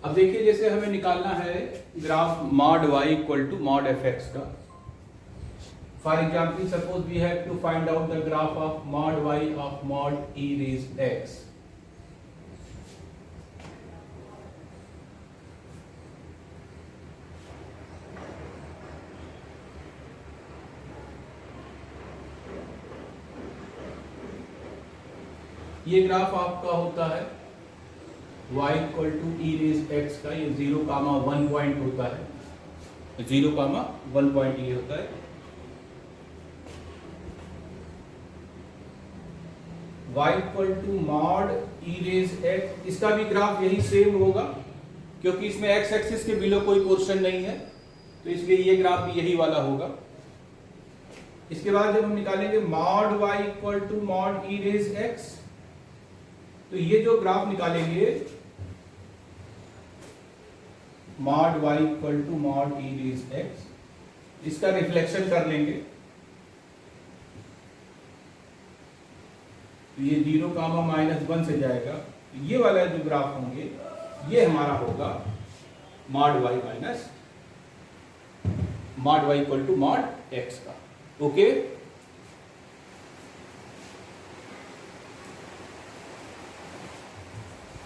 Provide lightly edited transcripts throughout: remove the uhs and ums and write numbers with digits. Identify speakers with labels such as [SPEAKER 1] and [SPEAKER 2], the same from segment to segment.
[SPEAKER 1] अब देखिए जैसे हमें निकालना है graph mod y equal to mod F X का। For example suppose we have to find out the graph of mod y of mod e raise x। ये graph आपका होता है y equal to E raise X का, ये 0,1 point होता है, 0,1 point ये होता है। y equal to mod e raise x, इसका भी ग्राफ यही सेम होगा क्योंकि इसमें x एक्सिस के बिलो कोई पोर्शन नहीं है, तो इसलिए ये ग्राफ भी यही वाला होगा। इसके बाद जब हम निकालेंगे mod y equal to mod e raise x, तो ये जो ग्राफ निकालेंगे mod y equal to mod e raise x, इसका रिफ्लेक्शन कर लेंगे, तो ये 0,-1 से जाएगा, तो ये वाला जो ग्राफ होंगे ये हमारा होगा mod y minus mod y equal to mod x का। Okay,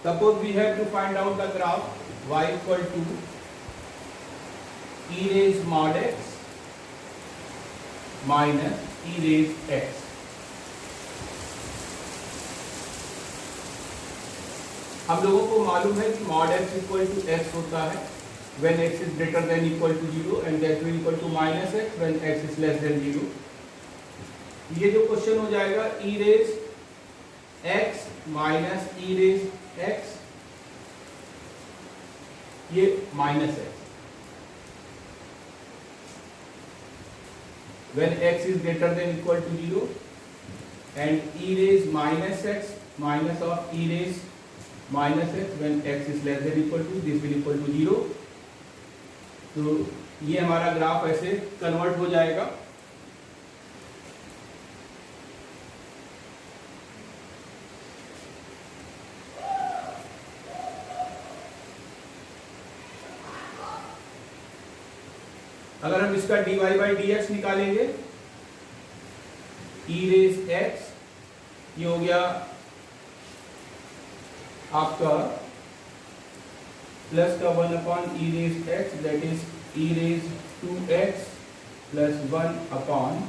[SPEAKER 1] suppose we have to find out the graph y equal to e raised mod x minus e raised x। हम लोगों को मालूम है कि mod x equal to x होता है when x is greater than equal to 0 and that will equal to minus x when x is less than 0। ये जो क्वेश्चन हो जाएगा e raised x minus e raised x, ये minus x when x is greater than equal to 0 and e raised minus x minus of e raised minus x when x is less than equal to, this will equal to 0। तो ये हमारा graph ऐसे convert हो जाएगा। अगर हम इसका dy by dx निकालेंगे, e रेज x, ये हो गया आपका प्लस का 1 E raise x, that is e raise 2x plus 1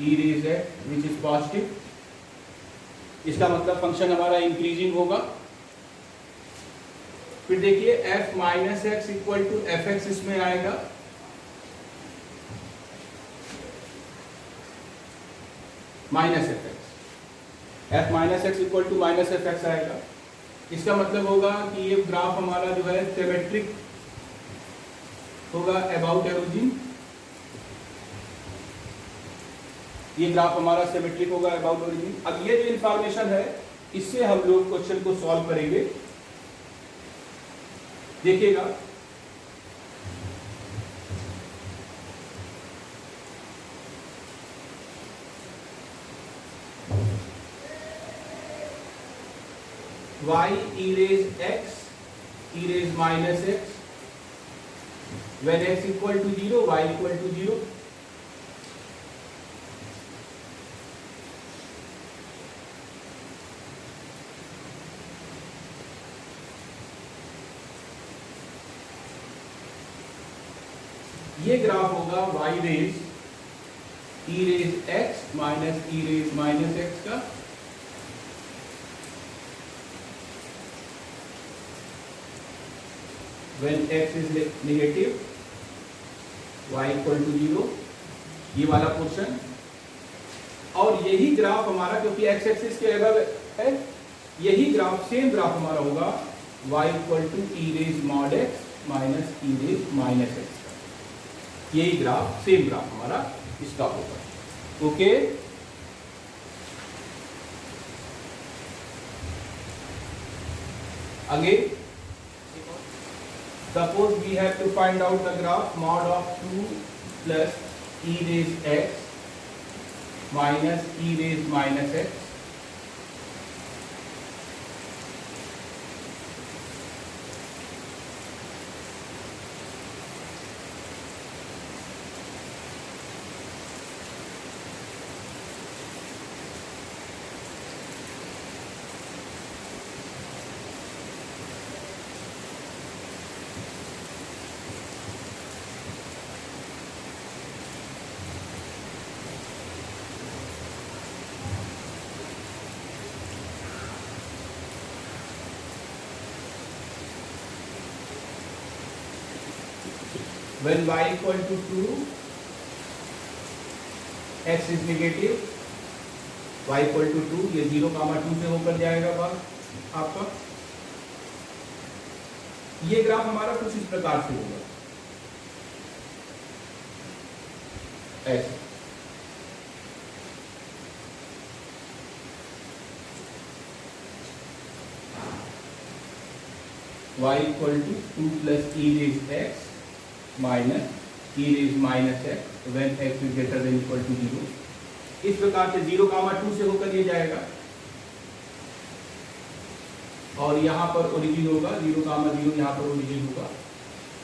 [SPEAKER 1] E raise x which is positive. इसका मतलब फंक्शन हमारा इंक्रीजिंग होगा। फिर देखिए f minus X equal to F X इसमें आएगा, minus F X, F minus X equal to minus F X आएगा। इसका मतलब होगा कि ये ग्राफ हमारा जो है सिमेट्रिक होगा अबाउट ओरिजिन, ये ग्राफ हमारा सिमेट्रिक होगा अबाउट ओरिजिन। अब ये जो इंफॉर्मेशन है इससे हम लोग क्वेश्चन को सॉल्व करेंगे। देखिएगा y e raise x e raise minus x when x equal to 0 y equal to 0। ये ग्राफ होगा y raise e raise x minus e raise minus x का, when x is negative y equal to 0, ये वाला portion. और यही graph हमारा, क्योंकि x axis के अबव है, यही ग्राफ सेम ग्राफ हमारा होगा y equal to E raise mod x minus e raise minus x का। यही ग्राफ सेम ग्राफ हमारा इसका होगा। Okay, again suppose we have to find out the graph mod of 2 plus e raised x minus e raised minus x। when y equal to 2, x is negative, y equal to 2, ये 0,2 से होकर जाएगा बात आपका। ये graph हमारा कुछ इस प्रकार से होगा, ऐसे। y equal to 2 plus e raised x minus e raised minus x when x is greater than equal to 0। इस प्रकार से 0,2 से होकर ये जाएगा और यहाँ पर ओरिजिन होगा 0,0, यहाँ पर ओरिजिन होगा।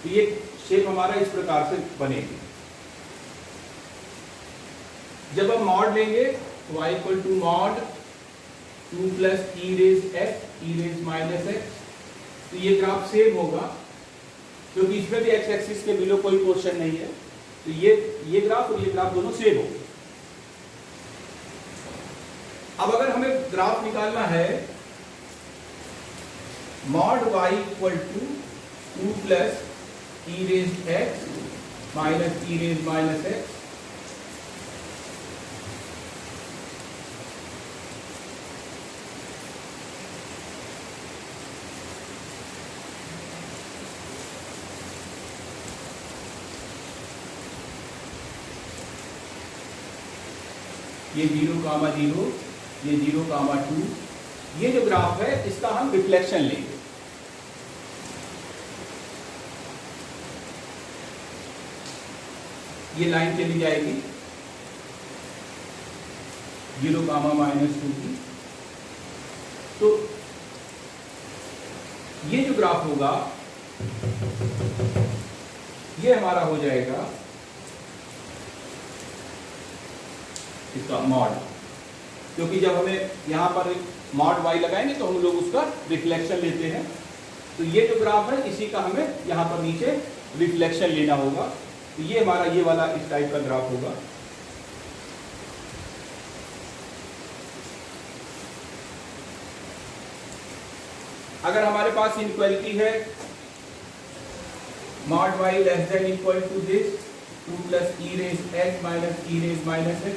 [SPEAKER 1] तो ये शेप हमारा इस प्रकार से बनेगी। जब हम मॉड लेंगे y equal to mod 2 plus e raised x e raised minus x, तो ये ग्राफ सेम होगा क्योंकि इसमें भी x एक्सिस के बिलो कोई पोर्शन नहीं है। तो ये ग्राफ और ये ग्राफ दोनों सेम होंगे। अब अगर हमें ग्राफ निकालना है mod y equal to 2 plus e raised x minus e raised minus x, ये 0,0, ये 0,2, ये जो ग्राफ है इसका हम रिफ्लेक्शन लेंगे। ये लाइन चली जाएगी 0,-2 की। तो ये जो ग्राफ होगा ये हमारा हो जाएगा इसका मॉड, क्योंकि जब हमें यहाँ पर मॉड y लगाएंगे तो हम लोग उसका रिफ्लेक्शन लेते हैं। तो ये जो ग्राफ है इसी का हमें यहाँ पर नीचे रिफ्लेक्शन लेना होगा। तो ये हमारा ये वाला इस टाइप का ग्राफ होगा। अगर हमारे पास इनइक्वालिटी है mod y less than equal to this 2 plus e raised x minus e raised minus x,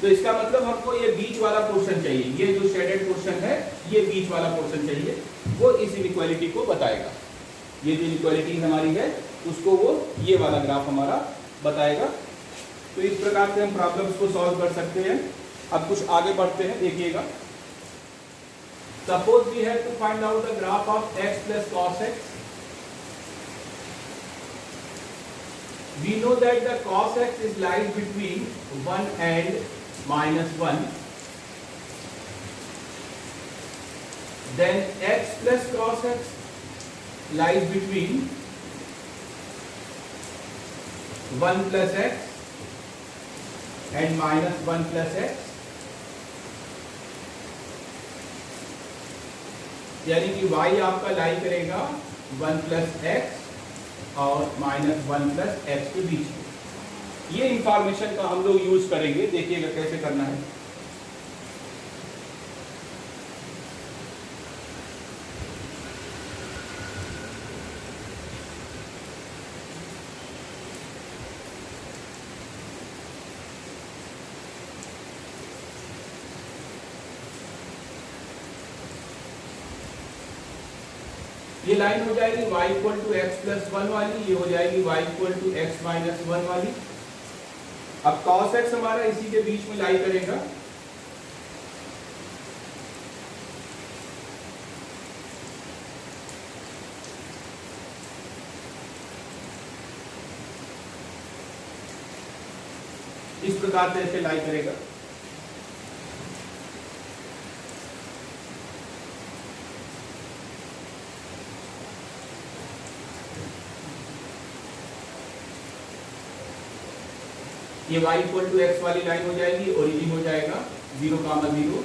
[SPEAKER 1] तो इसका मतलब हमको ये बीच वाला पोर्शन चाहिए। ये जो शेडेड पोर्शन है ये बीच वाला पोर्शन चाहिए, वो इस इनइक्वालिटी को बताएगा। ये जो इनइक्वालिटी हमारी है उसको वो ये वाला ग्राफ हमारा बताएगा। तो इस प्रकार से हम प्रॉब्लम्स को सॉल्व कर सकते हैं। अब कुछ आगे बढ़ते हैं, देखिएगा। Suppose we have to find out the graph of x plus cos x। We know that the cos x is lies between 1 and -1. Then x plus cos x lies between 1 plus x and -1 plus x, यानी कि y आपका लाई करेगा 1 plus x और -1 plus x के बीच में। ये information का हम लोग यूज करेंगे, देखिएगा कैसे करना है। ये लाइन हो जाएगी y equal to x plus 1 वाली, ये हो जाएगी y equal to x minus 1 वाली। अब cos x हमारा इसी के बीच में लाई करेगा। इस प्रकार से ऐसे लाई करेगा। ये y इक्वल टू एक्स वाली लाइन हो जाएगी, ओरिजिन हो जाएगा 0,0,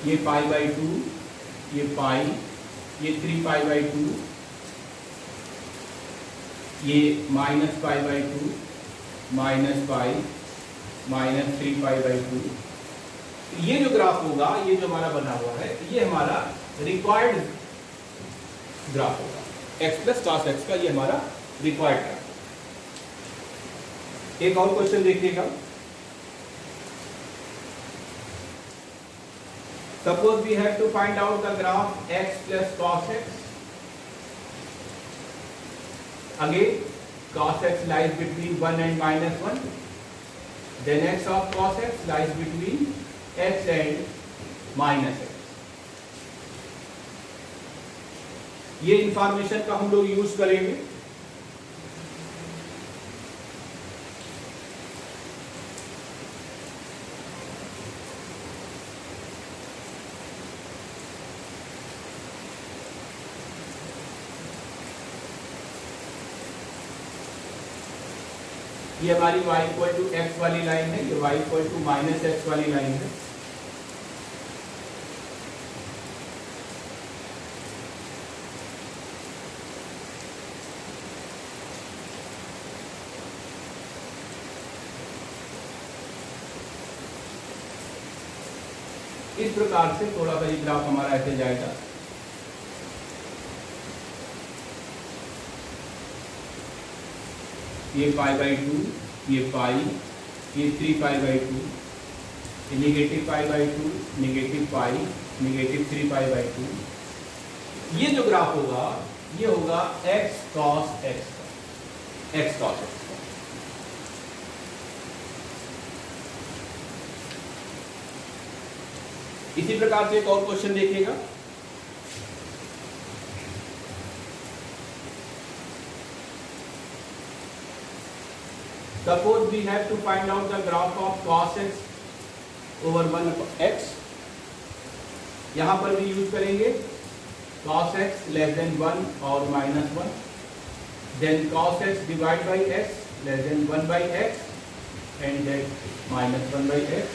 [SPEAKER 1] ये π/2, ये पाई, ये 3π/2, ये -π/2, -π, -3π/2। ये जो ग्राफ होगा, ये जो हमारा बना हुआ है, ये हमारा रिक्वायर्ड ग्राफ होगा, x प्लस cos x का ये हमारा रिक्वायर्ड ग्राफ। एक और क्वेश्चन देखिएगा। Suppose we have to find out the graph x plus cos x. Again, cos x lies between 1 and -1. Then x of cos x lies between x and -x. ये information का हम लोग use करेंगे। ये हमारी y equal to x वाली line है, ये y इक्वल टू -x वाली लाइन है। इस प्रकार से थोड़ा सा ये ग्राफ हमारा ऐसे जाएगा। ये π/2, ये पाई, ये 3π/2, ये -π/2, -π, -3π/2। ये जो ग्राफ होगा ये होगा x cos x का, x cos x का। इसी प्रकार से एक और क्वेश्चन देखिएगा। Suppose we have to find out the graph of cos x over 1x. यहां पर भी यूज करेंगे cos x less than 1 और -1, then cos x divided by x less than 1 by x and then -1 by x।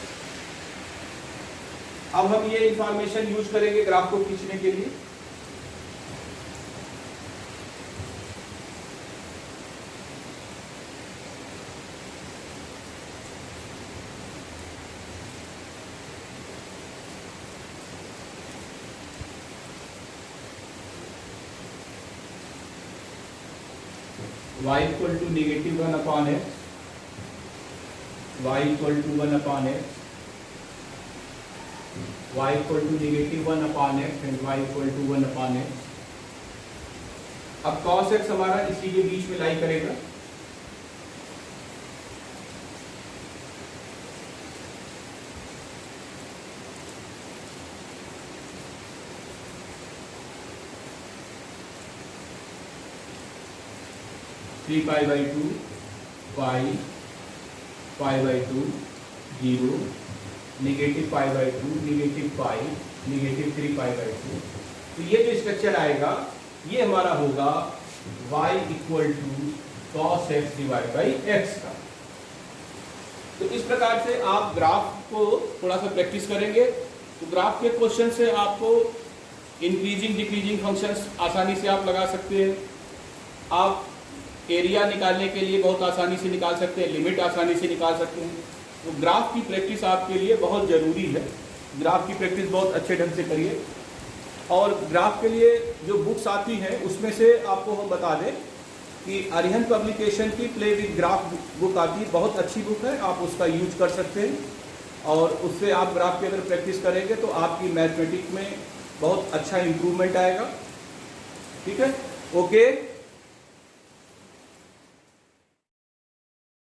[SPEAKER 1] अब हम ये information use करेंगे graph को खींचने के लिए। y equal to -1 upon x, y equal to 1 upon x, y equal to -1 upon x and y equal to 1 upon x। अब cos x हमारा इसी के बीच में लाई करेगा। थ्री π/2 पाई, π/2 0, -π/2, -π, -3π/2। तो ये जो स्ट्रक्चर आएगा ये हमारा होगा y equal to cos x divide by x का। तो इस प्रकार से आप ग्राफ को थोड़ा सा प्रैक्टिस करेंगे तो ग्राफ के क्वेश्चन से आपको इंक्रीजिंग डिक्रीजिंग फंक्शंस आसानी से आप लगा सकते हैं। आप एरिया निकालने के लिए बहुत आसानी से निकाल सकते हैं, लिमिट आसानी से निकाल सकते हैं। तो ग्राफ की प्रैक्टिस आपके लिए बहुत ज़रूरी है। ग्राफ की प्रैक्टिस बहुत अच्छे ढंग से करिए। और ग्राफ के लिए जो बुक्स आती हैं उसमें से आपको हम बता दें कि अरिहंत पब्लिकेशन की प्ले विद ग्राफ बुक आती है, बहुत अच्छी बुक है, आप उसका यूज कर सकते हैं। और उससे आप ग्राफ की अगर प्रैक्टिस करेंगे तो आपकी मैथमेटिक्स में बहुत अच्छा इम्प्रूवमेंट आएगा। ठीक है, ओके।